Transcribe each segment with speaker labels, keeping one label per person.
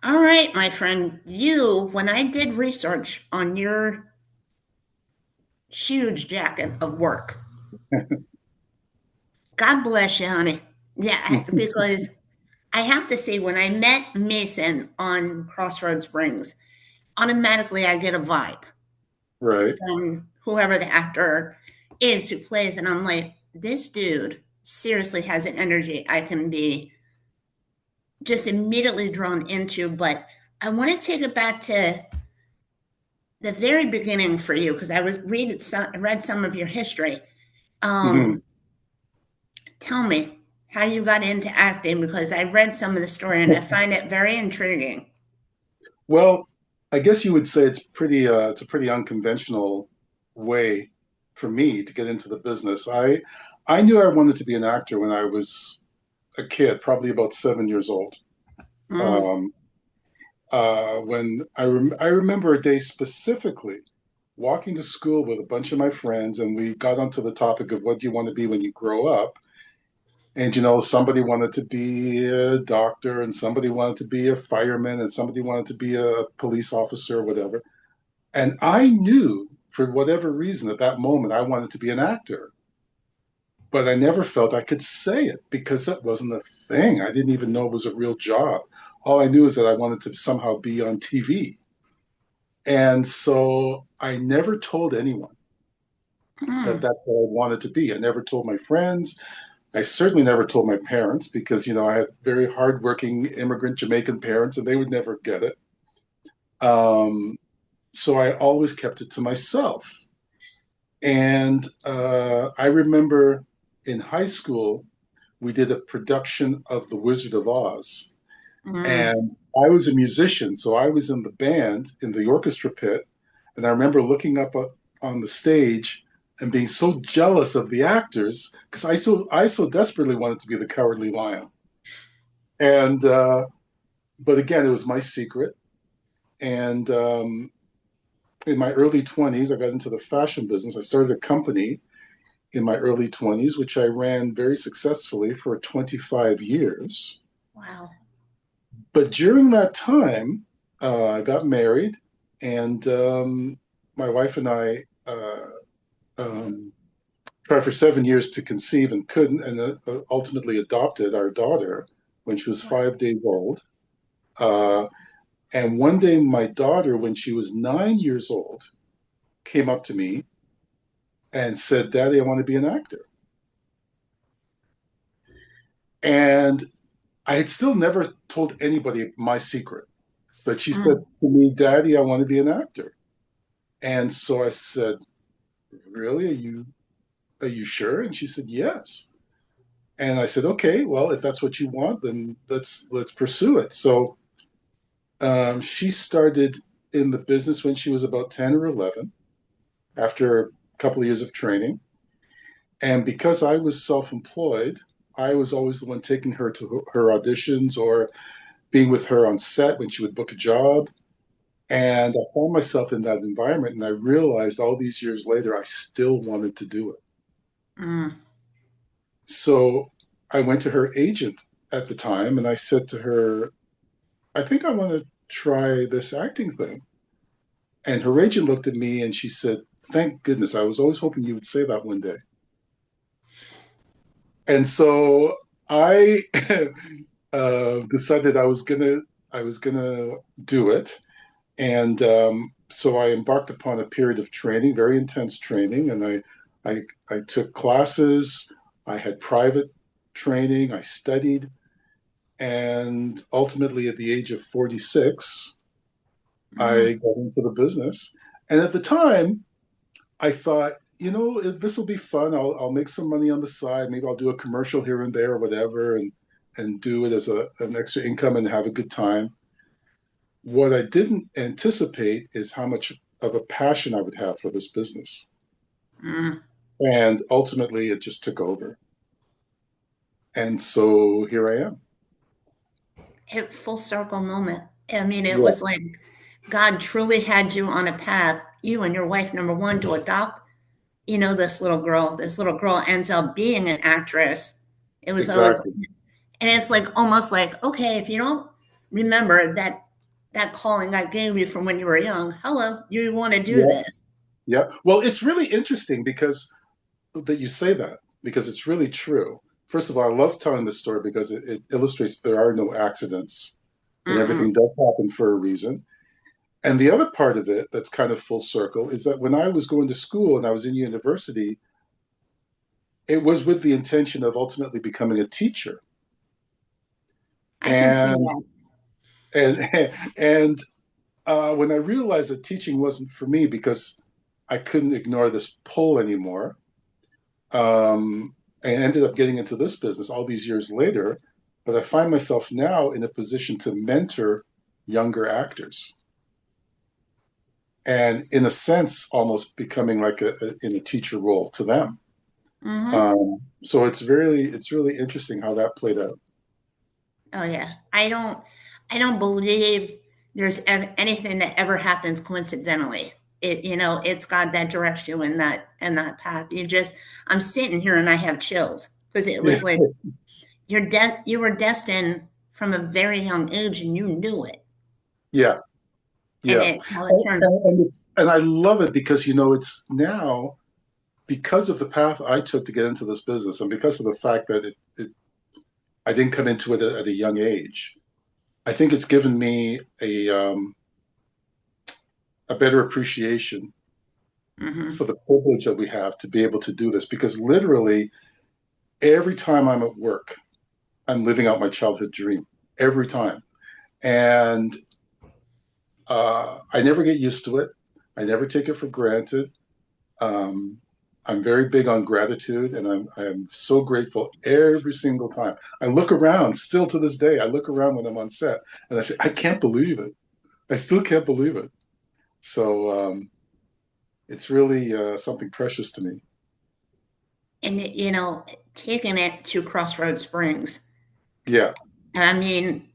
Speaker 1: All right, my friend. When I did research on your huge jacket of work, God bless you, honey. Yeah, because I have to say, when I met Mason on CrossRoad Springs, automatically I get a vibe
Speaker 2: Right.
Speaker 1: from whoever the actor is who plays, and I'm like, this dude seriously has an energy I can be just immediately drawn into. But I want to take it back to the very beginning for you because read some of your history.
Speaker 2: hmm
Speaker 1: Um, Tell me how you got into acting because I read some of the story and I find it very intriguing.
Speaker 2: Well, I guess you would say it's a pretty unconventional way for me to get into the business. I knew I wanted to be an actor when I was a kid, probably about 7 years old.
Speaker 1: Mm,
Speaker 2: Um, when I remember a day specifically walking to school with a bunch of my friends, and we got onto the topic of what do you want to be when you grow up. And somebody wanted to be a doctor, and somebody wanted to be a fireman, and somebody wanted to be a police officer or whatever. And I knew for whatever reason at that moment I wanted to be an actor, but I never felt I could say it because that wasn't a thing. I didn't even know it was a real job. All I knew is that I wanted to somehow be on TV. And so I never told anyone that
Speaker 1: mm,
Speaker 2: that's what I wanted to be. I never told my friends. I certainly never told my parents because, I had very hardworking immigrant Jamaican parents and they would never get it. Um, so I always kept it to myself. And I remember in high school, we did a production of The Wizard of Oz.
Speaker 1: mm.
Speaker 2: And I was a musician, so I was in the band in the orchestra pit. And I remember looking up on the stage and being so jealous of the actors because I so desperately wanted to be the Cowardly Lion. And but again, it was my secret. And in my early 20s, I got into the fashion business. I started a company in my early 20s, which I ran very successfully for 25 years.
Speaker 1: Wow.
Speaker 2: But during that time, I got married, and my wife and I um, tried for 7 years to conceive and couldn't, and ultimately adopted our daughter when she was
Speaker 1: Wow.
Speaker 2: 5 days old. Uh, and one day, my daughter, when she was 9 years old, came up to me and said, "Daddy, I want to be an actor." And I had still never told anybody my secret, but she said
Speaker 1: Mm,
Speaker 2: to me, "Daddy, I want to be an actor." And so I said, "Really? Are you sure?" And she said, "Yes." And I said, "Okay, well, if that's what you want, then let's pursue it." So she started in the business when she was about 10 or 11 after a couple of years of training. And because I was self-employed, I was always the one taking her to her auditions or being with her on set when she would book a job. And I found myself in that environment, and I realized all these years later, I still wanted to do it.
Speaker 1: mm.
Speaker 2: So I went to her agent at the time and I said to her, "I think I want to try this acting thing." And her agent looked at me and she said, "Thank goodness. I was always hoping you would say that one day." And so I decided I was gonna do it. And so I embarked upon a period of training, very intense training, and I took classes. I had private training. I studied, and ultimately, at the age of 46, I
Speaker 1: Mm.
Speaker 2: got into the business. And at the time, I thought, this will be fun. I'll make some money on the side. Maybe I'll do a commercial here and there or whatever, and do it as an extra income and have a good time. What I didn't anticipate is how much of a passion I would have for this business.
Speaker 1: Mm.
Speaker 2: And ultimately, it just took over. And so here I am.
Speaker 1: It full circle moment. I mean, it
Speaker 2: Yeah,
Speaker 1: was like God truly had you on a path, you and your wife, number one, to adopt, this little girl. This little girl ends up being an actress. It was always,
Speaker 2: exactly.
Speaker 1: and it's like almost like, okay, if you don't remember that that calling God gave you from when you were young. Hello, you want to do
Speaker 2: Yeah,
Speaker 1: this.
Speaker 2: yeah. Well, it's really interesting because that you say that because it's really true. First of all, I love telling this story because it illustrates there are no accidents and
Speaker 1: Mm-mm.
Speaker 2: everything does happen for a reason. And the other part of it that's kind of full circle is that when I was going to school and I was in university, it was with the intention of ultimately becoming a teacher.
Speaker 1: I can see
Speaker 2: And
Speaker 1: that.
Speaker 2: and and when I realized that teaching wasn't for me because I couldn't ignore this pull anymore, I ended up getting into this business all these years later. But I find myself now in a position to mentor younger actors, and in a sense, almost becoming like in a teacher role to them.
Speaker 1: Mm-hmm.
Speaker 2: So it's really interesting how that played out.
Speaker 1: Oh yeah. I don't believe there's anything that ever happens coincidentally. It's God that directs you in that path. I'm sitting here and I have chills because it was like you were destined from a very young age and you knew it.
Speaker 2: Yeah,
Speaker 1: And
Speaker 2: yeah,
Speaker 1: it how it turned out.
Speaker 2: and I love it because it's now because of the path I took to get into this business, and because of the fact that I didn't come into it at a young age. I think it's given me a better appreciation
Speaker 1: Mm-hmm.
Speaker 2: for the privilege that we have to be able to do this because literally every time I'm at work, I'm living out my childhood dream every time. And I never get used to it. I never take it for granted. Um, I'm very big on gratitude, and I'm so grateful every single time. I look around, still to this day. I look around when I'm on set, and I say, I can't believe it. I still can't believe it. So it's really something precious to me.
Speaker 1: And taking it to Crossroad Springs.
Speaker 2: Yeah,
Speaker 1: I mean,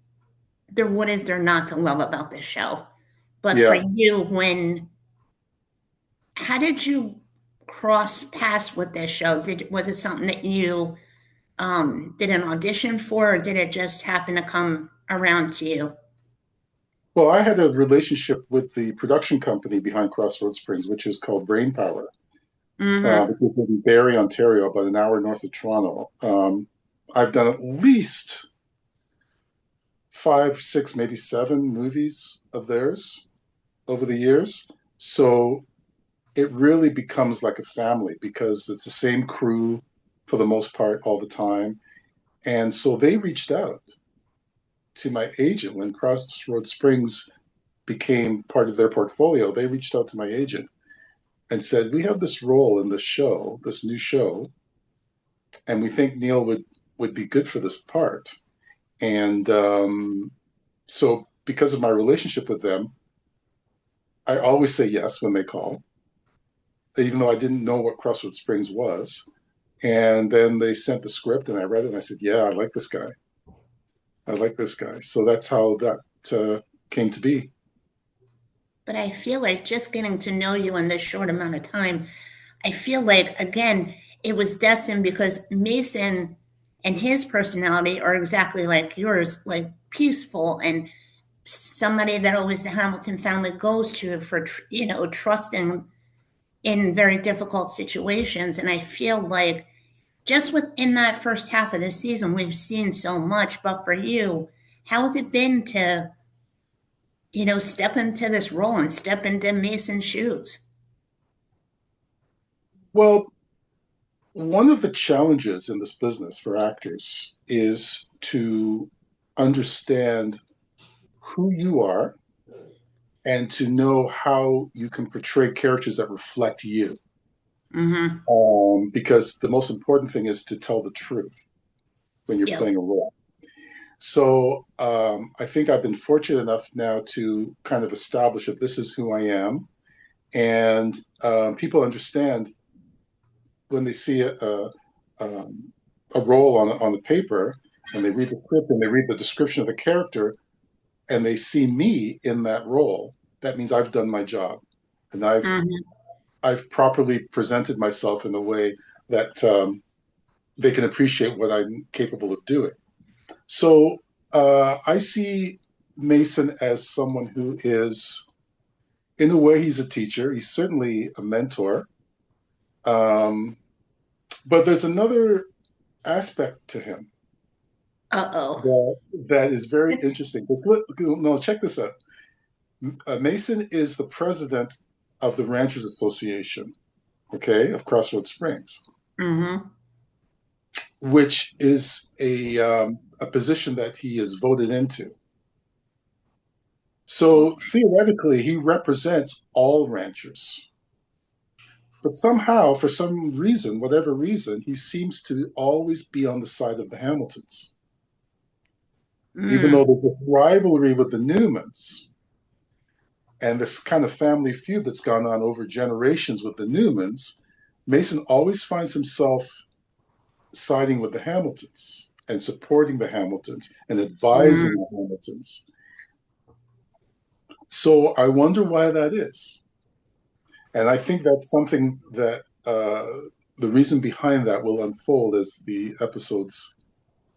Speaker 1: what is there not to love about this show? But for
Speaker 2: yeah.
Speaker 1: you, how did you cross paths with this show? Was it something that you did an audition for, or did it just happen to come around to you?
Speaker 2: Well, I had a relationship with the production company behind Crossroad Springs, which is called Brainpower,
Speaker 1: Mm-hmm.
Speaker 2: which is in Barrie, Ontario, about an hour north of Toronto. I've done at least five, six, maybe seven movies of theirs over the years. So it really becomes like a family because it's the same crew for the most part all the time. And so they reached out to my agent when Crossroad Springs became part of their portfolio. They reached out to my agent and said, "We have this role in this show, this new show, and we think Neil would be good for this part." And so, because of my relationship with them, I always say yes when they call, even though I didn't know what Crossroad Springs was. And then they sent the script, and I read it, and I said, "Yeah, I like this guy. I like this guy." So that's how that came to be.
Speaker 1: But I feel like just getting to know you in this short amount of time, I feel like, again, it was destined because Mason and his personality are exactly like yours, like peaceful and somebody that always the Hamilton family goes to for, trusting in very difficult situations. And I feel like just within that first half of the season, we've seen so much. But for you, how has it been to, step into this role and step into Mason's shoes?
Speaker 2: Well, one of the challenges in this business for actors is to understand who you are and to know how you can portray characters that reflect you.
Speaker 1: Mm-hmm.
Speaker 2: Because the most important thing is to tell the truth when you're
Speaker 1: Yep.
Speaker 2: playing a role. So I think I've been fortunate enough now to kind of establish that this is who I am. And people understand when they see a role on the paper and they read the script and they read the description of the character and they see me in that role, that means I've done my job and
Speaker 1: Mm-hmm.
Speaker 2: I've properly presented myself in a way that they can appreciate what I'm capable of doing. So I see. Mason as someone who is, in a way, he's a teacher. He's certainly a mentor. Um, but there's another aspect to him
Speaker 1: Uh-oh.
Speaker 2: that is very interesting. No, check this out. Mason is the president of the Ranchers Association, okay, of CrossRoad Springs,
Speaker 1: Mm-hmm.
Speaker 2: which is a position that he is voted into. So theoretically, he represents all ranchers. But somehow, for some reason, whatever reason, he seems to always be on the side of the Hamiltons. Even though
Speaker 1: Mm.
Speaker 2: there's a rivalry with the Newmans and this kind of family feud that's gone on over generations with the Newmans, Mason always finds himself siding with the Hamiltons and supporting the Hamiltons and advising
Speaker 1: Mm.
Speaker 2: the Hamiltons. So I wonder why that is. And I think that's something that the reason behind that will unfold as the episodes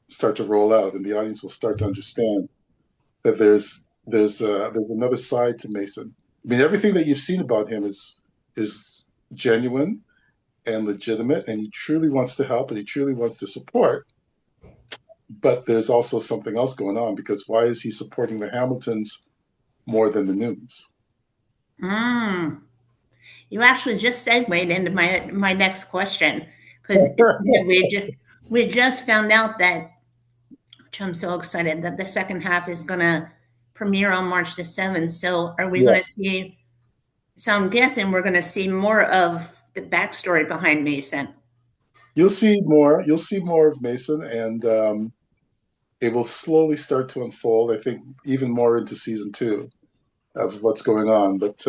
Speaker 2: start to roll out, and the audience will start to understand that there's another side to Mason. I mean, everything that you've seen about him is genuine and legitimate, and he truly wants to help and he truly wants to support. But there's also something else going on because why is he supporting the Hamiltons more than the Newmans?
Speaker 1: Mm. You actually just segued into my next question because we just found out that, which I'm so excited that the second half is gonna premiere on March the 7th. So are we gonna
Speaker 2: Yes,
Speaker 1: see? So I'm guessing we're gonna see more of the backstory behind Mason.
Speaker 2: you'll see more. You'll see more of Mason, and it will slowly start to unfold. I think even more into season two of what's going on. But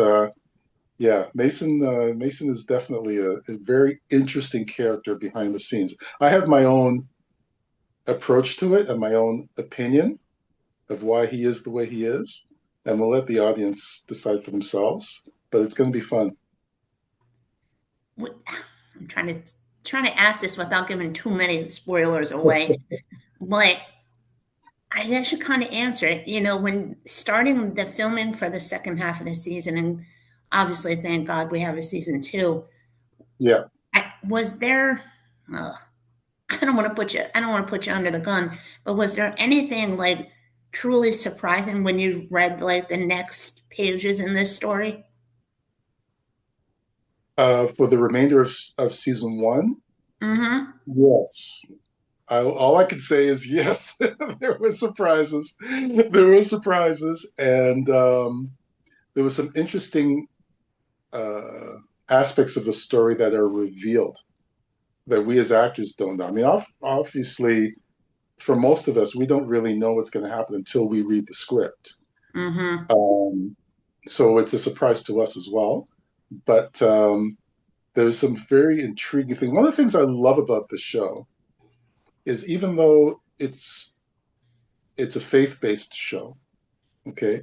Speaker 2: yeah, Mason is definitely a very interesting character behind the scenes. I have my own approach to it and my own opinion of why he is the way he is, and we'll let the audience decide for themselves. But it's going to be fun.
Speaker 1: I'm trying to ask this without giving too many spoilers away. But I guess you kind of answer it. When starting the filming for the second half of the season, and obviously, thank God we have a season two.
Speaker 2: Yeah.
Speaker 1: Was there? Uh, I don't want to put you. I don't want to put you under the gun. But was there anything like truly surprising when you read like the next pages in this story?
Speaker 2: For the remainder of season one,
Speaker 1: Mm-hmm.
Speaker 2: yes. All I can say is yes. There were surprises. There were surprises, and there were some interesting uh, aspects of the story that are revealed that we as actors don't know. I mean, obviously, for most of us, we don't really know what's going to happen until we read the script.
Speaker 1: Mm-hmm.
Speaker 2: Um, so it's a surprise to us as well. But there's some very intriguing things. One of the things I love about the show is even though it's a faith-based show, okay,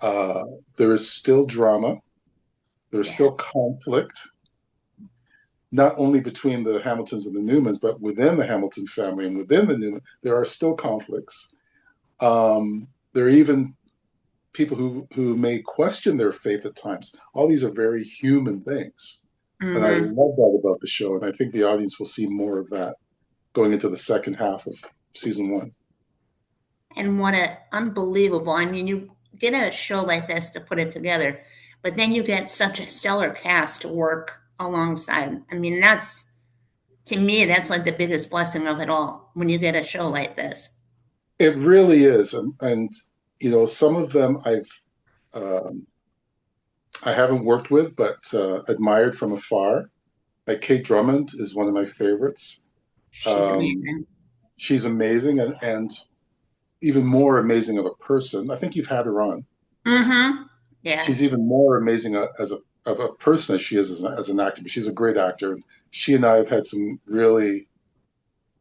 Speaker 2: uh, there is still drama. There is
Speaker 1: Yeah.
Speaker 2: still conflict, not only between the Hamiltons and the Newmans, but within the Hamilton family and within the Newman, there are still conflicts. There are even people who may question their faith at times. All these are very human things, and I
Speaker 1: Mm-hmm.
Speaker 2: love that about the show. And I think the audience will see more of that going into the second half of season one.
Speaker 1: And what a unbelievable. I mean, you get a show like this to put it together, but then you get such a stellar cast to work alongside. I mean, that's to me, that's like the biggest blessing of it all when you get a show like this.
Speaker 2: It really is, and some of them um, I haven't worked with, but admired from afar. Like Kate Drummond is one of my favorites.
Speaker 1: She's
Speaker 2: Um,
Speaker 1: amazing.
Speaker 2: she's amazing and even more amazing of a person. I think you've had her on.
Speaker 1: Mm-hmm. Yeah.
Speaker 2: She's even more amazing as a person as she is as an actor. But she's a great actor. She and I have had some really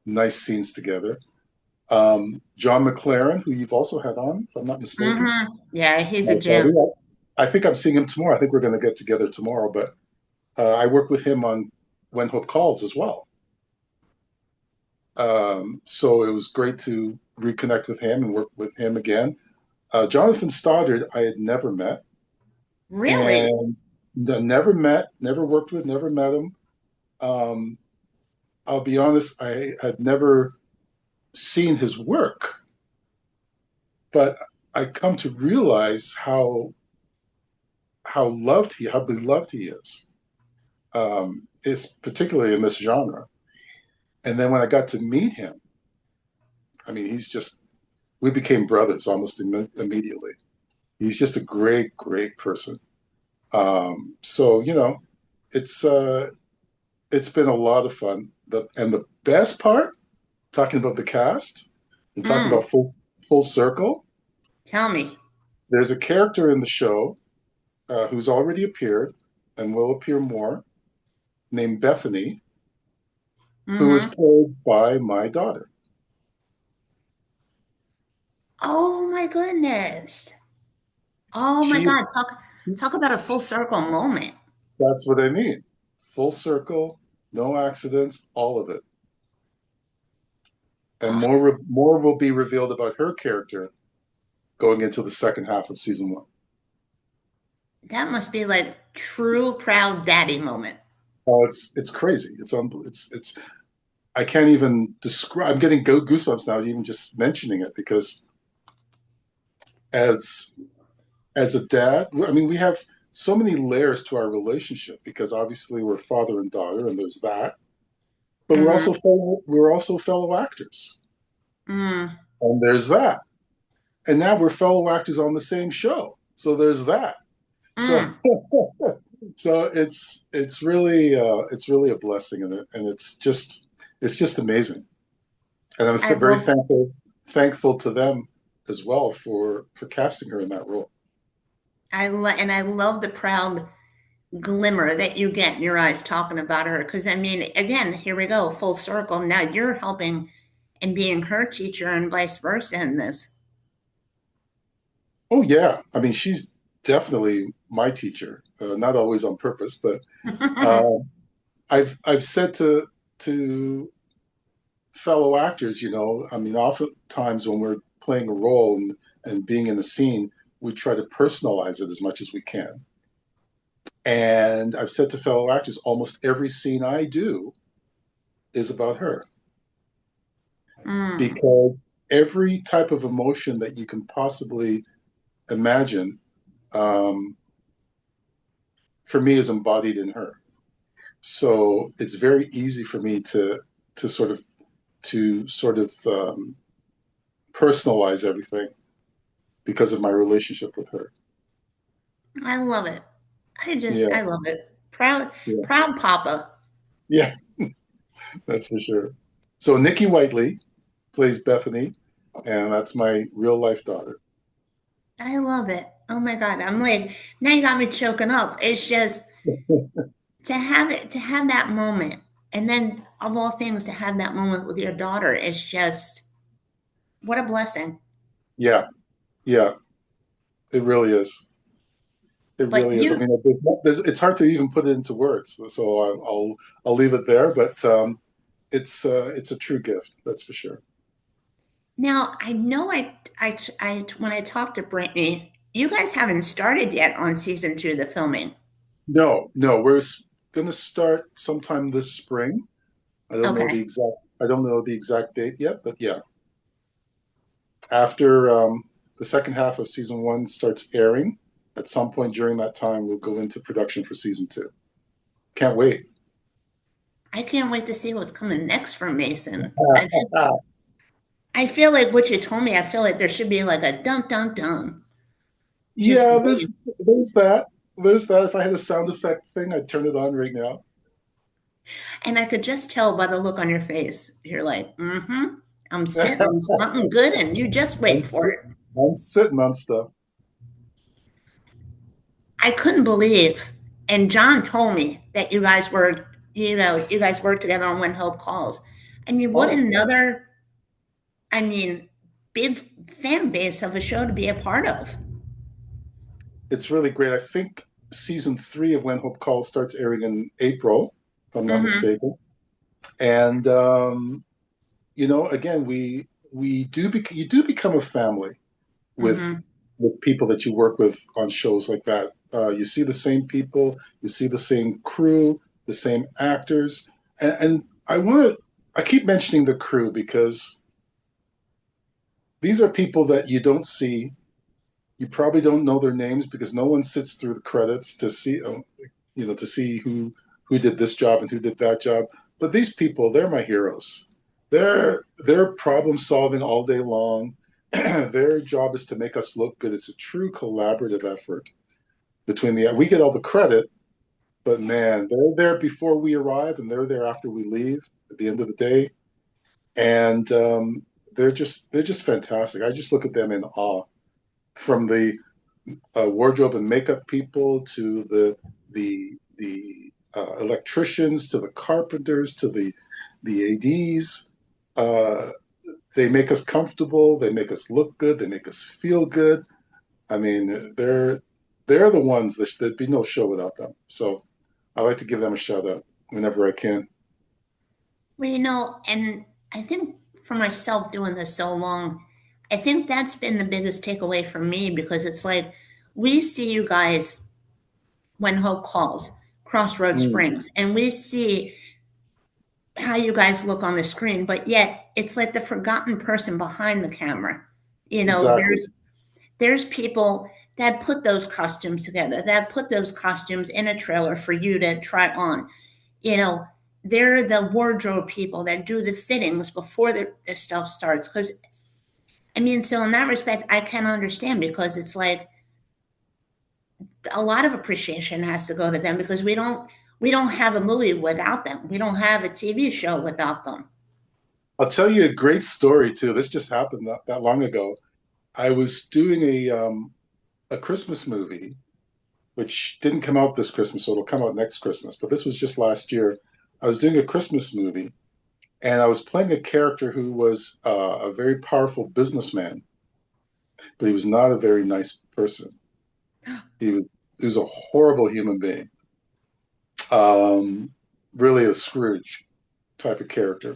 Speaker 2: nice scenes together. John McLaren, who you've also had on, if I'm not mistaken,
Speaker 1: Mm-hmm. Yeah, he's
Speaker 2: my
Speaker 1: a
Speaker 2: buddy.
Speaker 1: gem.
Speaker 2: I think I'm seeing him tomorrow. I think we're going to get together tomorrow. But I work with him on When Hope Calls as well. So it was great to reconnect with him and work with him again. Jonathan Stoddard, I had never met,
Speaker 1: Really?
Speaker 2: and never met, never worked with, never met him. Um, I'll be honest, I had never seen his work, but I come to realize how beloved he is. Is particularly in this genre. And then when I got to meet him, I mean, we became brothers almost immediately. He's just a great, great person. So it's uh, it's been a lot of fun. The best part, talking about the cast and talking
Speaker 1: Mm,
Speaker 2: about full circle.
Speaker 1: tell me.
Speaker 2: There's a character in the show who's already appeared and will appear more, named Bethany, who is
Speaker 1: Mm-hmm.
Speaker 2: played by my daughter.
Speaker 1: Oh my goodness. Oh my
Speaker 2: She
Speaker 1: God. Talk about a full circle moment.
Speaker 2: That's what I mean. Full circle, no accidents, all of it. And
Speaker 1: Oh,
Speaker 2: more will be revealed about her character going into the second half of season one.
Speaker 1: that must be like true proud daddy moment.
Speaker 2: Oh, it's crazy. It's I can't even describe. I'm getting goosebumps now, even just mentioning it, because as as a dad, I mean, we have so many layers to our relationship because obviously we're father and daughter, and there's that. But
Speaker 1: Mm-hmm.
Speaker 2: we're also fellow actors,
Speaker 1: Mm,
Speaker 2: and there's that. And now we're fellow actors on the same show. So there's that. So
Speaker 1: mm.
Speaker 2: so it's really a blessing, and it's just amazing. And I'm
Speaker 1: I
Speaker 2: very
Speaker 1: love
Speaker 2: thankful to them as well for casting her in that role.
Speaker 1: and I love the proud glimmer that you get in your eyes talking about her. Because I mean, again, here we go, full circle. Now you're helping and being her teacher and vice versa in this.
Speaker 2: Oh yeah, I mean she's definitely my teacher. Not always on purpose, but uh, I've said to fellow actors, I mean, oftentimes when we're playing a role and being in a scene, we try to personalize it as much as we can. And I've said to fellow actors, almost every scene I do is about her
Speaker 1: Mm,
Speaker 2: because every type of emotion that you can possibly imagine, um, for me, is embodied in her. So it's very easy for me to sort of personalize everything because of my relationship with her.
Speaker 1: I love it.
Speaker 2: Yeah,
Speaker 1: I love it. Proud,
Speaker 2: yeah,
Speaker 1: proud papa.
Speaker 2: yeah. That's for sure. So Nikki Whiteley plays Bethany, and that's my real life daughter.
Speaker 1: I love it. Oh my God. I'm like, now you got me choking up. It's just to have that moment. And then of all things, to have that moment with your daughter is just what a blessing.
Speaker 2: Yeah, yeah, it really is. It
Speaker 1: But
Speaker 2: really is. I
Speaker 1: you
Speaker 2: mean, it's hard to even put it into words, so I'll leave it there. But it's a true gift, that's for sure.
Speaker 1: now, I know when I talked to Brittany, you guys haven't started yet on season two of the filming.
Speaker 2: No, no, we're going to start sometime this spring.
Speaker 1: Okay.
Speaker 2: I don't know the exact date yet, but yeah, after the second half of season one starts airing, at some point during that time, we'll go into production for season two. Can't wait.
Speaker 1: I can't wait to see what's coming next from Mason. I feel like what you told me, I feel like there should be like a dun dun dun. Just
Speaker 2: Yeah,
Speaker 1: wait.
Speaker 2: there's that. There's that. If I had a sound effect thing, I'd turn it on right now.
Speaker 1: And I could just tell by the look on your face. You're like, mm-hmm. I'm sitting on something good and you just
Speaker 2: I'm,
Speaker 1: wait for it.
Speaker 2: I'm sitting on stuff.
Speaker 1: I couldn't believe. And John told me that you guys worked together on When Hope Calls. I mean, what
Speaker 2: Oh,
Speaker 1: another, I mean, big fan base of a show to be a part of.
Speaker 2: it's really great. I think season three of When Hope Calls starts airing in April, if I'm not
Speaker 1: Mm-hmm.
Speaker 2: mistaken. And again, you do become a family with
Speaker 1: Mm-hmm.
Speaker 2: with people that you work with on shows like that. You see the same people, you see the same crew, the same actors, and I want to. I keep mentioning the crew because these are people that you don't see. You probably don't know their names because no one sits through the credits to see, to see who did this job and who did that job. But these people, they're my heroes. They're problem solving all day long. Their job is to make us look good. It's a true collaborative effort between the. We get all the credit, but man, they're there before we arrive, and they're there after we leave at the end of the day, and they're just fantastic. I just look at them in awe. From the wardrobe and makeup people to the electricians to the carpenters to the ads. Uh, they make us comfortable. They make us look good. They make us feel good. I mean, they're the ones that there'd be no show without them. So I like to give them a shout out whenever I can.
Speaker 1: Well, and I think for myself doing this so long, I think that's been the biggest takeaway for me because it's like we see you guys when Hope calls, Crossroad
Speaker 2: Mm,
Speaker 1: Springs, and we see how you guys look on the screen, but yet it's like the forgotten person behind the camera. You know,
Speaker 2: exactly.
Speaker 1: there's people that put those costumes together, that put those costumes in a trailer for you to try on. You know, they're the wardrobe people that do the fittings before the stuff starts. Because I mean, so in that respect, I can understand because it's like a lot of appreciation has to go to them because we don't have a movie without them. We don't have a TV show without them.
Speaker 2: I'll tell you a great story too. This just happened not that long ago. I was doing a Christmas movie which didn't come out this Christmas, so it'll come out next Christmas. But this was just last year. I was doing a Christmas movie, and I was playing a character who was a very powerful businessman, but he was not a very nice person. He was he was a horrible human being, um, really a Scrooge type of character,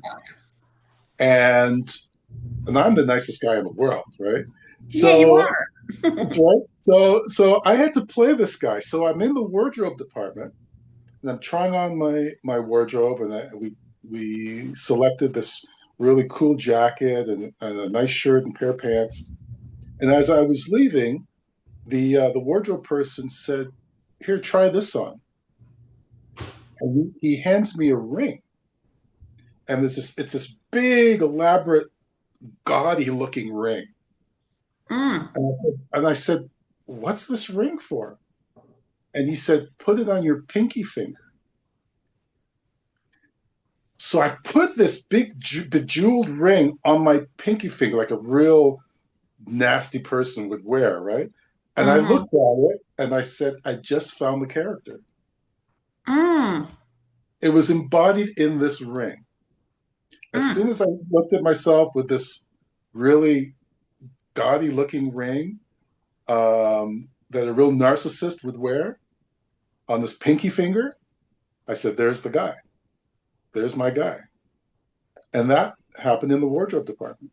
Speaker 2: and I'm the nicest guy in the world, right?
Speaker 1: Yeah, you
Speaker 2: So
Speaker 1: are.
Speaker 2: that's right. So I had to play this guy. So I'm in the wardrobe department and I'm trying on my wardrobe, and we selected this really cool jacket and a nice shirt and pair of pants. And as I was leaving, the wardrobe person said, "Here, try this on." And he hands me a ring, and it's this big, elaborate, gaudy looking ring.
Speaker 1: Mm,
Speaker 2: And I said, "What's this ring for?" And he said, "Put it on your pinky finger." So I put this big bejeweled ring on my pinky finger, like a real nasty person would wear, right? And I
Speaker 1: mm-hmm,
Speaker 2: looked at it and I said, I just found the character.
Speaker 1: mm,
Speaker 2: It was embodied in this ring. As
Speaker 1: mm,
Speaker 2: soon as I looked at myself with this really gaudy looking ring that a real narcissist would wear on this pinky finger, I said, there's the guy. There's my guy. And that happened in the wardrobe department.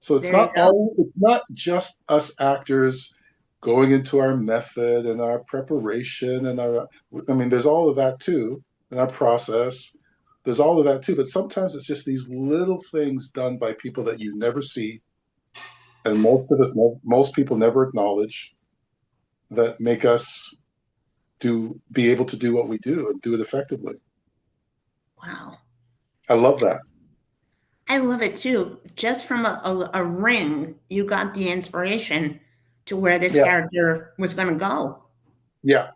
Speaker 2: So
Speaker 1: there you go.
Speaker 2: it's not just us actors going into our method and our preparation and our I mean there's all of that too and our process. There's all of that too, but sometimes it's just these little things done by people that you never see and most people never acknowledge that make us do be able to do what we do and do it effectively.
Speaker 1: Wow.
Speaker 2: I love that.
Speaker 1: I love it too. Just from a ring, you got the inspiration to where this
Speaker 2: Yeah.
Speaker 1: character was going to go.
Speaker 2: Yeah.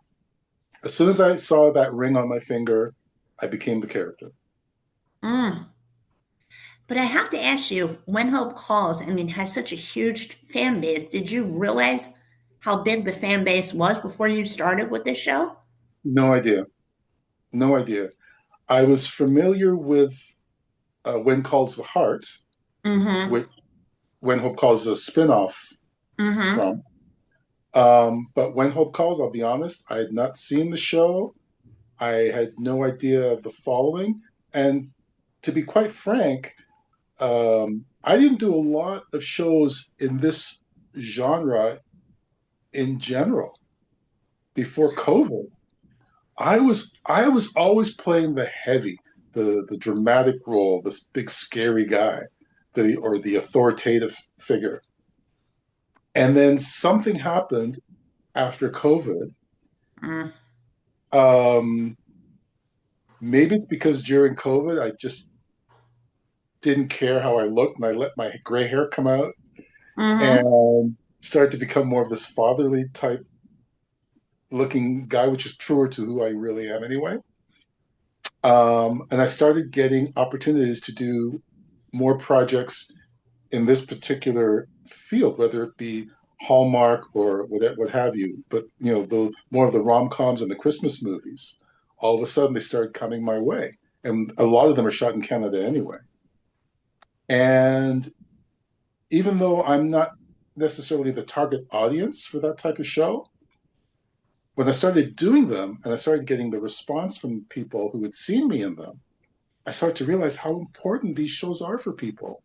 Speaker 2: As soon as I saw that ring on my finger, I became the character.
Speaker 1: Mm. But I have to ask you, When Hope Calls, I mean, has such a huge fan base. Did you realize how big the fan base was before you started with this show?
Speaker 2: No idea. No idea. I was familiar with When Calls the Heart,
Speaker 1: Mm-hmm.
Speaker 2: which When Hope Calls is a spin-off
Speaker 1: Mm-hmm.
Speaker 2: from. But When Hope Calls, I'll be honest, I had not seen the show. I had no idea of the following. And to be quite frank, I didn't do a lot of shows in this genre in general. Before COVID, I was always playing the heavy, the dramatic role, this big scary guy, the authoritative figure. And then something happened after COVID.
Speaker 1: Mm,
Speaker 2: Um, Maybe it's because during COVID I just didn't care how I looked, and I let my gray hair come out
Speaker 1: mm-hmm.
Speaker 2: and started to become more of this fatherly type looking guy, which is truer to who I really am anyway. And I started getting opportunities to do more projects in this particular field, whether it be Hallmark or what have you. But the more of the rom coms and the Christmas movies, all of a sudden they started coming my way, and a lot of them are shot in Canada anyway. And even though I'm not necessarily the target audience for that type of show, when I started doing them and I started getting the response from people who had seen me in them, I started to realize how important these shows are for people,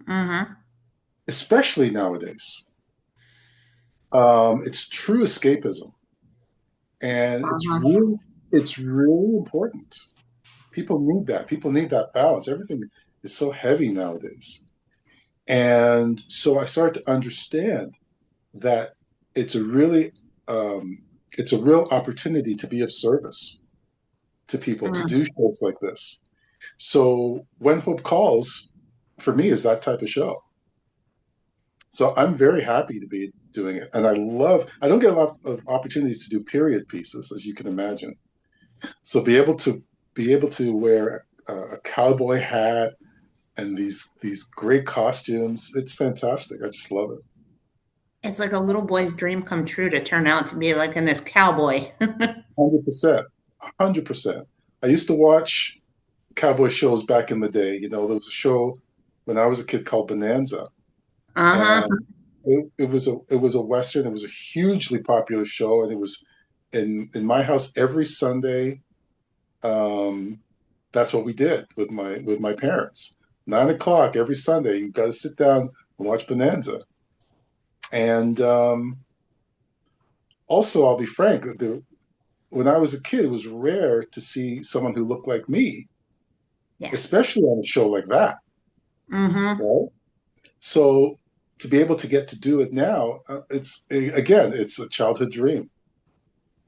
Speaker 1: Mm-hmm.
Speaker 2: especially nowadays. It's true escapism, and
Speaker 1: Uh-huh.
Speaker 2: it's really important. People need that. People need that balance. Everything is so heavy nowadays, and so I started to understand that it's a really it's a real opportunity to be of service to people to
Speaker 1: Mm.
Speaker 2: do shows like this. So When Hope Calls, for me, is that type of show. So I'm very happy to be doing it. And I don't get a lot of opportunities to do period pieces, as you can imagine. So be able to wear a cowboy hat and these great costumes, it's fantastic. I just love it.
Speaker 1: It's like a little boy's dream come true to turn out to be like in this cowboy.
Speaker 2: 100%. 100%. I used to watch cowboy shows back in the day. There was a show when I was a kid called Bonanza,
Speaker 1: Uh-huh.
Speaker 2: and it was a western. It was a hugely popular show, and it was in my house every Sunday. Um, that's what we did with my parents. 9 o'clock every Sunday, you've got to sit down and watch Bonanza. And also, I'll be frank, when I was a kid, it was rare to see someone who looked like me,
Speaker 1: Yeah.
Speaker 2: especially on a show like that.
Speaker 1: Mm-hmm.
Speaker 2: Right? So to be able to get to do it now, it's a childhood dream,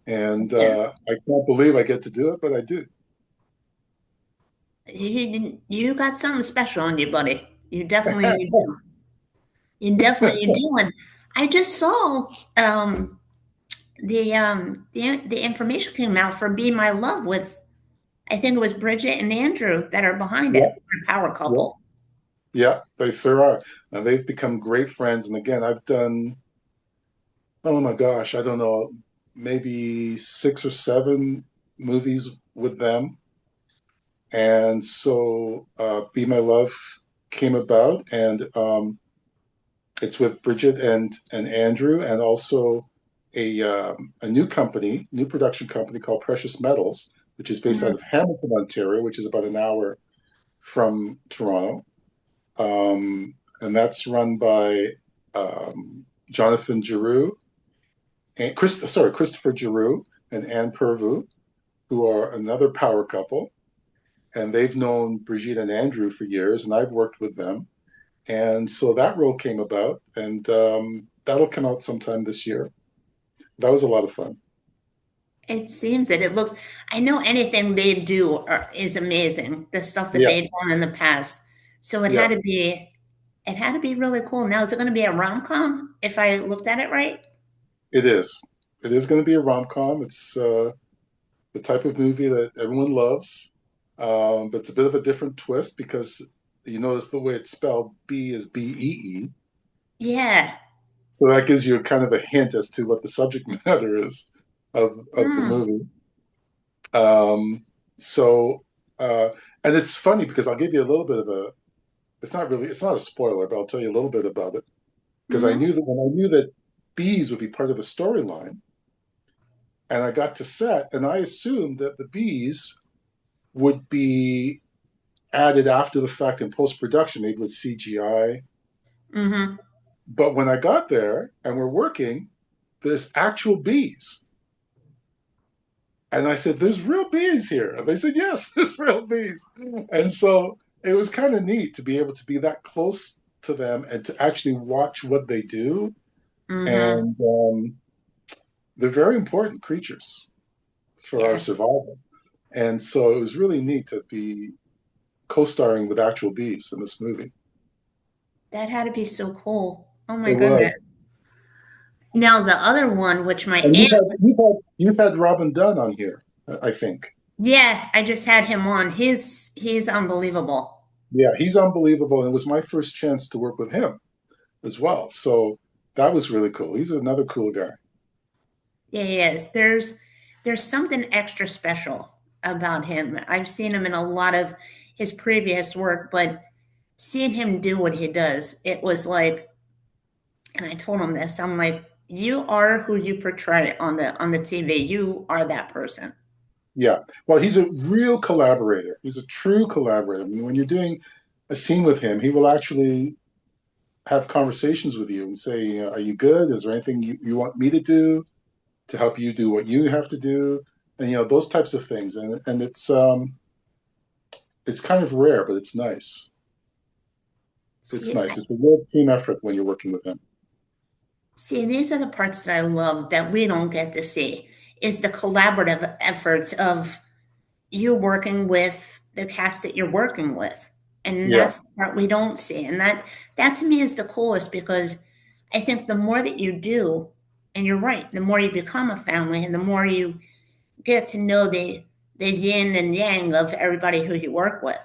Speaker 2: and
Speaker 1: Yes.
Speaker 2: I can't believe I get to do it, but I do.
Speaker 1: You got something special on you, buddy. You do. You do. And I just saw the information came out for Be My Love with I think it was Bridget and Andrew that are behind
Speaker 2: Yeah,
Speaker 1: it. Power
Speaker 2: yeah,
Speaker 1: couple.
Speaker 2: yeah. They sure are, and they've become great friends. And again, I've done, oh my gosh, I don't know, maybe 6 or 7 movies with them, and so Be My Love came about, and it's with Bridget and Andrew, and also a new production company called Precious Metals, which is based out
Speaker 1: Mhm.
Speaker 2: of Hamilton, Ontario, which is about an hour from Toronto, and that's run by Jonathan Giroux and Christopher Giroux and Anne Purvu, who are another power couple, and they've known Brigitte and Andrew for years, and I've worked with them. And so that role came about, and that'll come out sometime this year. That was a lot of fun.
Speaker 1: It seems that it looks, I know anything they do is amazing, the stuff that
Speaker 2: Yeah,
Speaker 1: they've done in the past. So
Speaker 2: yeah,
Speaker 1: it had to be really cool. Now, is it going to be a rom-com if I looked at it right?
Speaker 2: it is. It is going to be a rom com. It's the type of movie that everyone loves, but it's a bit of a different twist because you notice the way it's spelled. B is BEE,
Speaker 1: Yeah.
Speaker 2: so that gives you kind of a hint as to what the subject matter is of the
Speaker 1: Mm.
Speaker 2: movie. Um, so, uh, and it's funny because I'll give you a little bit of a. It's not a spoiler, but I'll tell you a little bit about it because I
Speaker 1: Hmm.
Speaker 2: knew that when I knew that bees would be part of the storyline, and I got to set, and I assumed that the bees would be added after the fact in post production, maybe with CGI.
Speaker 1: Hmm.
Speaker 2: But when I got there and we're working, there's actual bees. And I said, "There's real bees here." And they said, "Yes, there's real bees." And so it was kind of neat to be able to be that close to them and to actually watch what they do.
Speaker 1: Mm-hmm.
Speaker 2: And they're very important creatures for our
Speaker 1: Yeah,
Speaker 2: survival. And so it was really neat to be co-starring with actual bees in this movie.
Speaker 1: that had to be so cool. Oh my
Speaker 2: It was.
Speaker 1: goodness. Now the other one, which my
Speaker 2: And
Speaker 1: aunt,
Speaker 2: you've had Robin Dunn on here, I think.
Speaker 1: yeah, I just had him on. He's unbelievable.
Speaker 2: Yeah, he's unbelievable, and it was my first chance to work with him as well. So that was really cool. He's another cool guy.
Speaker 1: Yeah, he is. There's something extra special about him. I've seen him in a lot of his previous work, but seeing him do what he does, it was like, and I told him this, I'm like, you are who you portray on the TV. You are that person.
Speaker 2: Yeah. Well, he's a real collaborator. He's a true collaborator. I mean, when you're doing a scene with him, he will actually have conversations with you and say, "Are you good? Is there anything you want me to do to help you do what you have to do?" And those types of things. And it's kind of rare, but it's nice. It's
Speaker 1: See,
Speaker 2: nice. It's a real team effort when you're working with him.
Speaker 1: See, these are the parts that I love that we don't get to see is the collaborative efforts of you working with the cast that you're working with. And
Speaker 2: Yeah,
Speaker 1: that's the part we don't see. And that to me is the coolest because I think the more that you do, and you're right, the more you become a family and the more you get to know the yin and yang of everybody who you work with.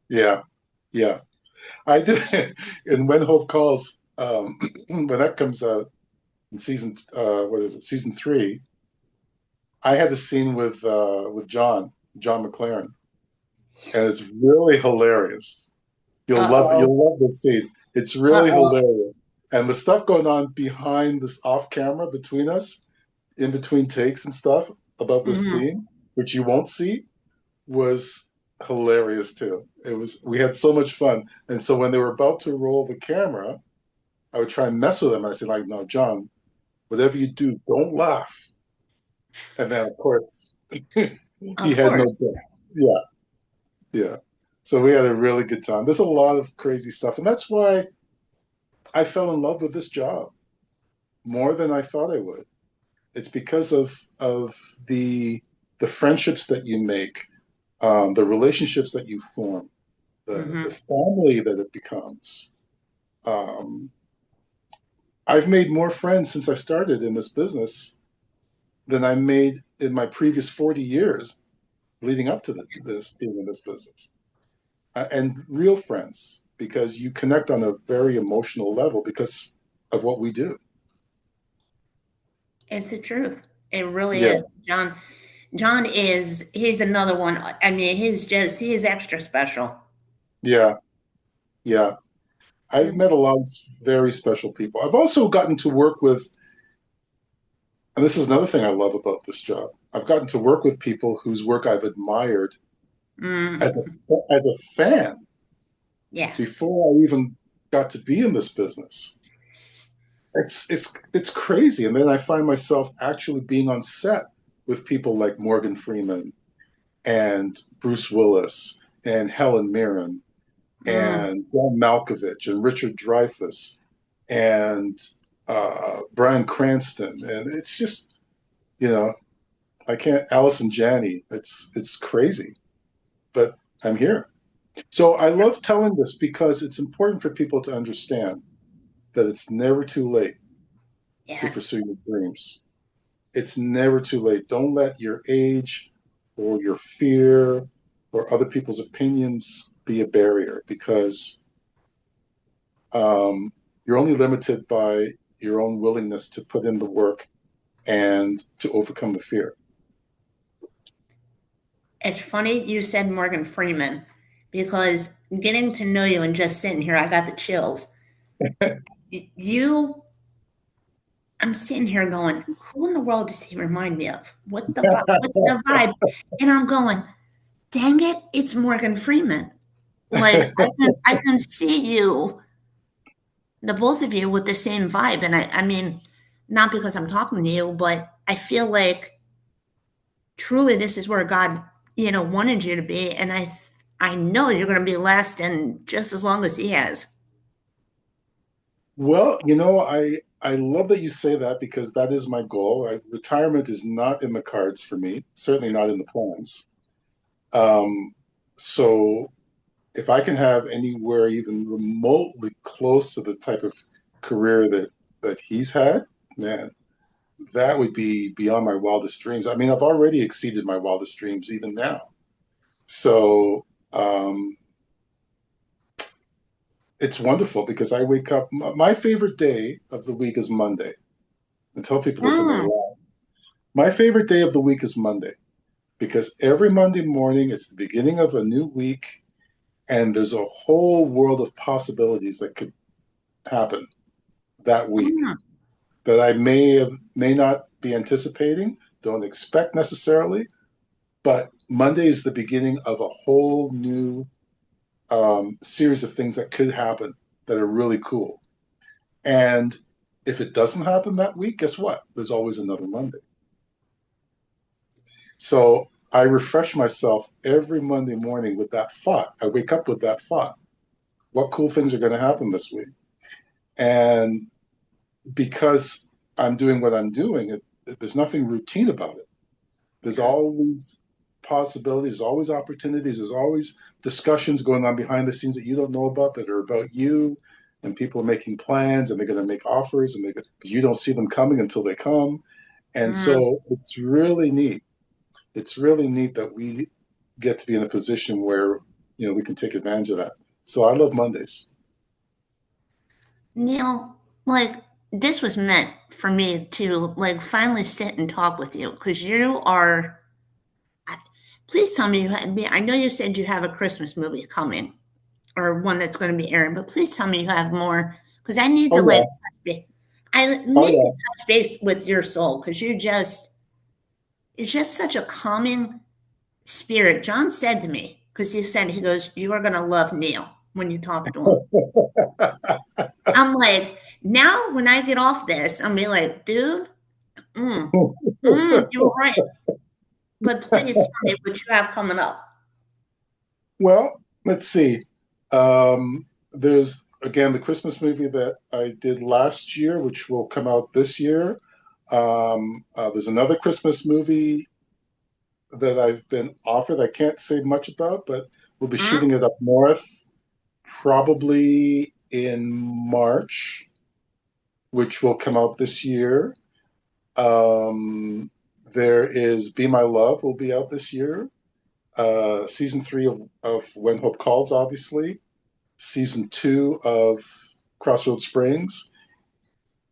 Speaker 2: yeah, yeah. I did. And When Hope Calls, when that comes out in what is it, season three, I had a scene with John McLaren, and it's really hilarious.
Speaker 1: Uh-oh.
Speaker 2: You'll love this scene. It's really
Speaker 1: Uh-oh.
Speaker 2: hilarious, and the stuff going on behind this off camera between us, in between takes and stuff about this
Speaker 1: Mm-hmm.
Speaker 2: scene, which you won't see, was hilarious too. We had so much fun, and so when they were about to roll the camera, I would try and mess with him. I said, like, "No, John, whatever you do, don't laugh." And then, of course, he
Speaker 1: Of
Speaker 2: had no
Speaker 1: course.
Speaker 2: sense. Yeah, yeah. So we had a really good time. There's a lot of crazy stuff, and that's why I fell in love with this job more than I thought I would. It's because of the friendships that you make, the relationships that you form, the
Speaker 1: Mm-hmm.
Speaker 2: family that it becomes. Um, I've made more friends since I started in this business than I made in my previous 40 years leading up to this being in this business. And real friends because you connect on a very emotional level because of what we do.
Speaker 1: It's the truth. It really
Speaker 2: Yeah,
Speaker 1: is. John he's another one. I mean, he is extra special.
Speaker 2: yeah, yeah. I've met a lot of very special people. I've also gotten to work with, and this is another thing I love about this job. I've gotten to work with people whose work I've admired as
Speaker 1: Mm,
Speaker 2: as a fan
Speaker 1: yeah.
Speaker 2: before I even got to be in this business. It's crazy. And then I find myself actually being on set with people like Morgan Freeman and Bruce Willis and Helen Mirren
Speaker 1: Mm.
Speaker 2: and John Malkovich and Richard Dreyfuss and Bryan Cranston. And it's just, you know, I can't, Allison Janney. It's crazy, but I'm here. So I love telling this because it's important for people to understand that it's never too late to
Speaker 1: Yeah.
Speaker 2: pursue your dreams. It's never too late. Don't let your age or your fear or other people's opinions be a barrier because you're only limited by your own willingness to put in the work and to overcome the fear.
Speaker 1: It's funny you said Morgan Freeman because getting to know you and just sitting here, I got the chills. You, I'm sitting here going, who in the world does he remind me of? What's the vibe? And I'm going, dang it, it's Morgan Freeman. Like I can see you the both of you with the same vibe. And I mean, not because I'm talking to you, but I feel like truly this is where God, wanted you to be. And I know you're going to be lasting just as long as He has.
Speaker 2: Well, I love that you say that because that is my goal. Retirement is not in the cards for me, certainly not in the plans. Um, so if I can have anywhere even remotely close to the type of career that he's had, man, that would be beyond my wildest dreams. I mean, I've already exceeded my wildest dreams even now. So it's wonderful because I wake up. My favorite day of the week is Monday. I tell people this and they
Speaker 1: Mm,
Speaker 2: laugh. My favorite day of the week is Monday because every Monday morning it's the beginning of a new week and there's a whole world of possibilities that could happen that week
Speaker 1: mm.
Speaker 2: that I may not be anticipating, don't expect necessarily, but Monday is the beginning of a whole new series of things that could happen that are really cool. And if it doesn't happen that week, guess what? There's always another Monday. So I refresh myself every Monday morning with that thought. I wake up with that thought. What cool things are going to happen this week? And because I'm doing what I'm doing, there's nothing routine about it. There's always possibilities, there's always opportunities, there's always discussions going on behind the scenes that you don't know about that are about you. And people are making plans and they're going to make offers and but you don't see them coming until they come. And
Speaker 1: Mm.
Speaker 2: so it's really neat. It's really neat that we get to be in a position where we can take advantage of that. So I love Mondays.
Speaker 1: Neil, like this was meant for me to like finally sit and talk with you because you are. Please tell me I know you said you have a Christmas movie coming or one that's going to be airing, but please tell me you have more because I need to
Speaker 2: Oh
Speaker 1: like,
Speaker 2: yeah,
Speaker 1: I
Speaker 2: oh
Speaker 1: need to
Speaker 2: yeah.
Speaker 1: touch base with your soul because you're just such a calming spirit. John said to me, because he goes, you are going to love Neil when you talk to him. I'm like, now when I get off this, I'm be like, dude, mm, you were right. But please tell me what you have coming up.
Speaker 2: Well, let's see. There's again the Christmas movie that I did last year, which will come out this year. There's another Christmas movie that I've been offered. I can't say much about, but we'll be
Speaker 1: Mm,
Speaker 2: shooting it up north probably in March, which will come out this year. Um, there is Be My Love will be out this year. Season three of When Hope Calls, obviously. Season two of Crossroad Springs,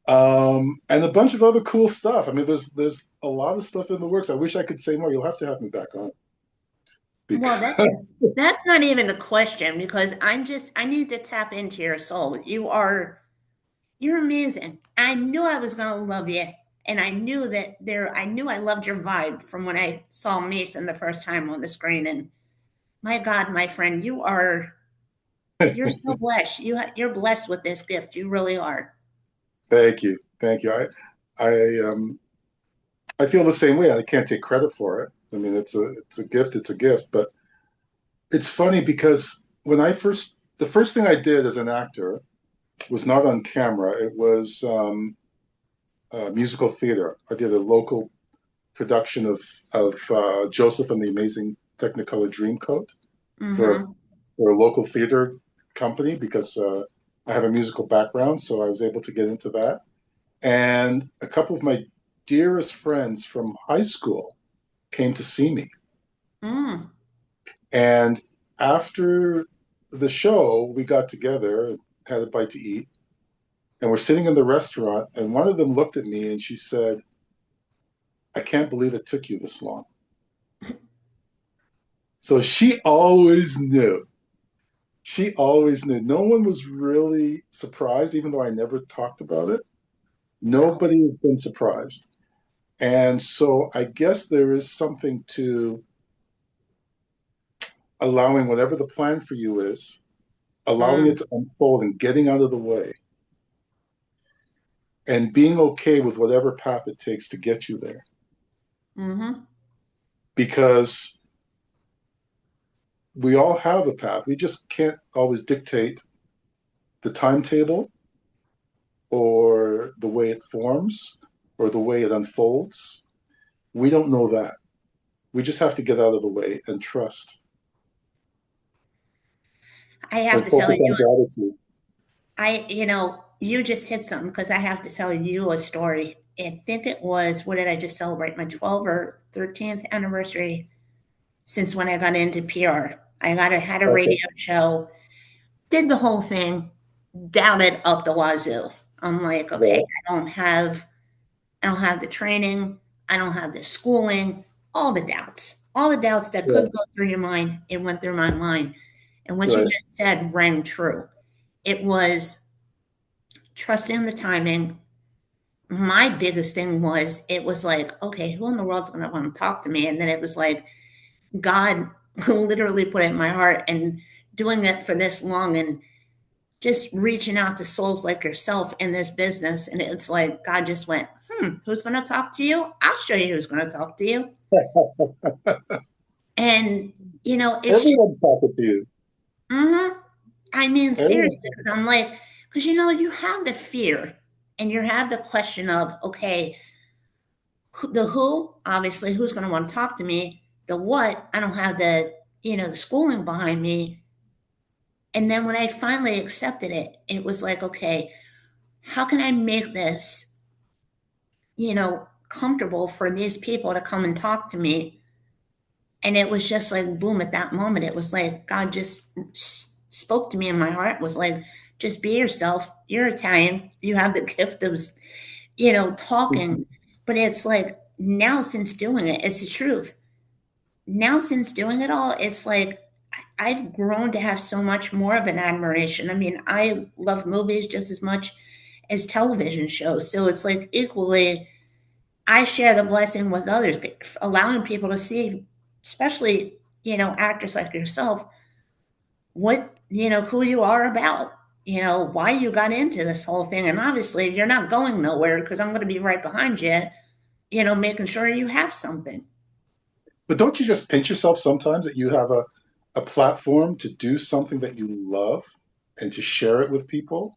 Speaker 2: and a bunch of other cool stuff. I mean, there's a lot of stuff in the works. I wish I could say more. You'll have to have me back on
Speaker 1: well,
Speaker 2: because
Speaker 1: that's not even a question because I need to tap into your soul. You're amazing. I knew I was gonna love you. And I knew I knew I loved your vibe from when I saw Mason the first time on the screen. And my God, my friend, you're so blessed. You're blessed with this gift. You really are.
Speaker 2: thank you, thank you. I I feel the same way. I can't take credit for it. I mean, it's a gift. It's a gift. But it's funny because the first thing I did as an actor was not on camera. It was musical theater. I did a local production of Joseph and the Amazing Technicolor Dreamcoat for
Speaker 1: Mm-hmm.
Speaker 2: for a local theater company because I have a musical background, so I was able to get into that. And a couple of my dearest friends from high school came to see me.
Speaker 1: Mm.
Speaker 2: And after the show, we got together, had a bite to eat, and we're sitting in the restaurant. And one of them looked at me and she said, I can't believe it took you this long. So she always knew. She always knew. No one was really surprised, even though I never talked about it.
Speaker 1: Wow.
Speaker 2: Nobody has been surprised. And so I guess there is something to allowing whatever the plan for you is, allowing
Speaker 1: Mm.
Speaker 2: it to unfold and getting out of the way. and being okay with whatever path it takes to get you there.
Speaker 1: Mm-hmm.
Speaker 2: Because we all have a path. We just can't always dictate the timetable or the way it forms or the way it unfolds. We don't know that. We just have to get out of the way and trust
Speaker 1: I have
Speaker 2: and
Speaker 1: to tell
Speaker 2: focus
Speaker 1: you,
Speaker 2: on gratitude.
Speaker 1: you just hit something because I have to tell you a story. I think it was, what did I just celebrate? My 12th or 13th anniversary since when I got into PR. Had a
Speaker 2: Okay.
Speaker 1: radio show, did the whole thing, doubted up the wazoo. I'm like, okay,
Speaker 2: Yeah.
Speaker 1: I don't have the training, I don't have the schooling, all the doubts that
Speaker 2: Yeah.
Speaker 1: could go through your mind, it went through my mind. And what you
Speaker 2: Right.
Speaker 1: just said rang true. It was trusting the timing. My biggest thing was it was like, okay, who in the world's going to want to talk to me? And then it was like God literally put it in my heart, and doing it for this long and just reaching out to souls like yourself in this business. And it's like God just went, who's going to talk to you? I'll show you who's going to talk to you. And, it's just,
Speaker 2: Everyone's talking to you.
Speaker 1: mhm. I mean,
Speaker 2: Everyone.
Speaker 1: seriously, 'cause I'm like, because you have the fear and you have the question of, okay, the who, obviously, who's going to want to talk to me? The what, I don't have the schooling behind me. And then when I finally accepted it, it was like, okay, how can I make this, comfortable for these people to come and talk to me? And it was just like, boom, at that moment, it was like God just spoke to me in my heart, was like, just be yourself. You're Italian. You have the gift of, talking. But it's like now, since doing it, it's the truth. Now, since doing it all, it's like I've grown to have so much more of an admiration. I mean, I love movies just as much as television shows. So it's like equally, I share the blessing with others, allowing people to see, especially, actors like yourself, who you are about, why you got into this whole thing. And obviously, you're not going nowhere because I'm going to be right behind you, making sure you have something.
Speaker 2: But don't you just pinch yourself sometimes that you have a platform to do something that you love and to share it with people?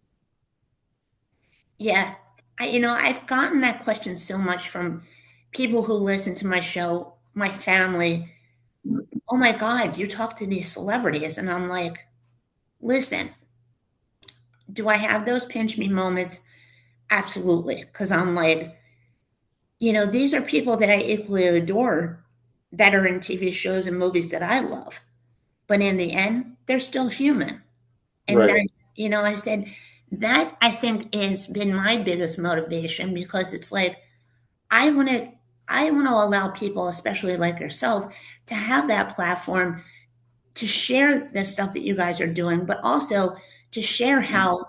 Speaker 1: Yeah. I've gotten that question so much from people who listen to my show, my family. Oh my God, you talk to these celebrities. And I'm like, listen, do I have those pinch me moments? Absolutely. Because I'm like, these are people that I equally adore that are in TV shows and movies that I love. But in the end, they're still human. And
Speaker 2: Right.
Speaker 1: that's, I said, that I think has been my biggest motivation because it's like, I want to I want to allow people, especially like yourself, to have that platform to share the stuff that you guys are doing, but also to share how,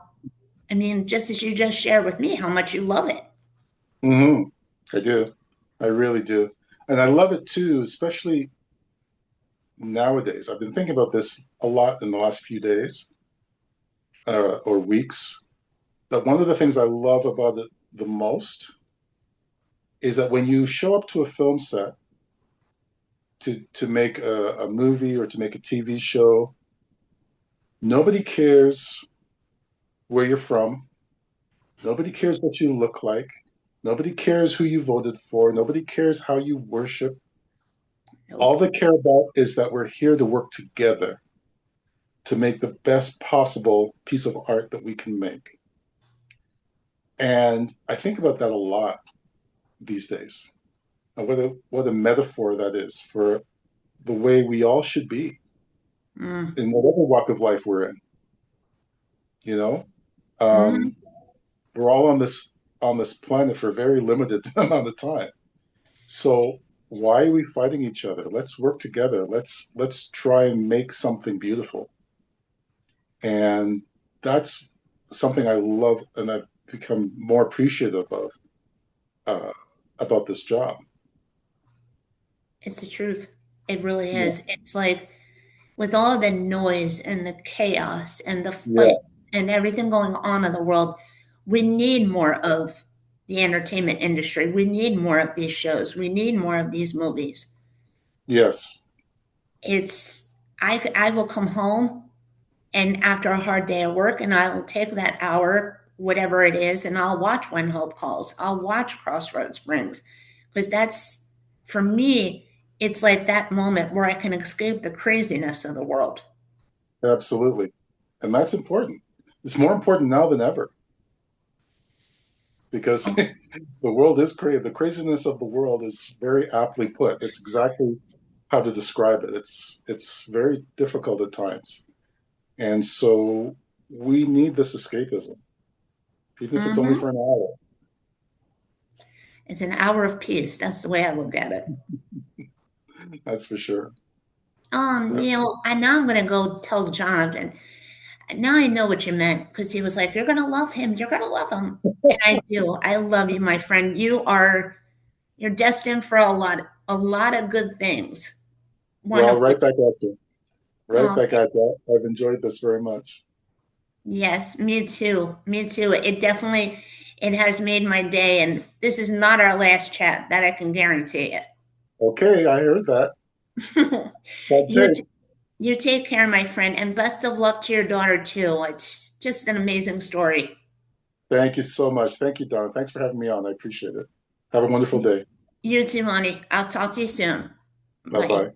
Speaker 1: I mean, just as you just shared with me, how much you love it.
Speaker 2: Hmm. I do. I really do. And I love it too, especially nowadays. I've been thinking about this a lot in the last few days or weeks. But one of the things I love about it the most is that when you show up to a film set to make a movie or to make a TV show, nobody cares where you're from. Nobody cares what you look like. Nobody cares who you voted for. Nobody cares how you worship. All
Speaker 1: Nope.
Speaker 2: they care about is that we're here to work together to make the best possible piece of art that we can make. And I think about that a lot these days. And what a metaphor that is for the way we all should be
Speaker 1: Mm.
Speaker 2: in whatever walk of life we're in. You know,
Speaker 1: Mm.
Speaker 2: um, we're all on this planet for a very limited amount of time. So why are we fighting each other? Let's work together. Let's try and make something beautiful. And that's something I love and I've become more appreciative of uh, about this job.
Speaker 1: It's the truth. It really
Speaker 2: Yeah,
Speaker 1: is. It's like with all the noise and the chaos and the fights
Speaker 2: yeah,
Speaker 1: and everything going on in the world, We need more of the entertainment industry. We need more of these shows. We need more of these movies.
Speaker 2: Yes,
Speaker 1: It's I will come home and after a hard day of work and I'll take that hour, whatever it is, and I'll watch When Hope Calls. I'll watch Crossroads Springs because that's for me, it's like that moment where I can escape the craziness of the world.
Speaker 2: absolutely. And that's important. It's more important now than ever because
Speaker 1: Oh,
Speaker 2: the world is crazy. The craziness of the world is very aptly put. It's exactly how to describe it. It's very difficult at times. And so we need this escapism, even if it's only
Speaker 1: mhm.
Speaker 2: for an hour.
Speaker 1: It's an hour of peace. That's the way I look at it.
Speaker 2: That's for sure.
Speaker 1: Neil, I now I'm gonna go tell Jonathan. Now I know what you meant because he was like, "You're gonna love him. You're gonna love him," and I do. I love you, my friend. You're destined for a lot of good things.
Speaker 2: Well,
Speaker 1: Wonderful.
Speaker 2: right back at you. Right
Speaker 1: Oh,
Speaker 2: back at you. I've enjoyed this very much.
Speaker 1: yes, me too. Me too. It has made my day, and this is not our last chat. That I can guarantee
Speaker 2: Okay, I heard that.
Speaker 1: it.
Speaker 2: So
Speaker 1: you
Speaker 2: take.
Speaker 1: t- you take care, my friend, and best of luck to your daughter too. It's just an amazing story.
Speaker 2: Thank you so much. Thank you, Donna. Thanks for having me on. I appreciate it. Have a wonderful day.
Speaker 1: You too, honey. I'll talk to you soon.
Speaker 2: Bye
Speaker 1: Bye.
Speaker 2: bye.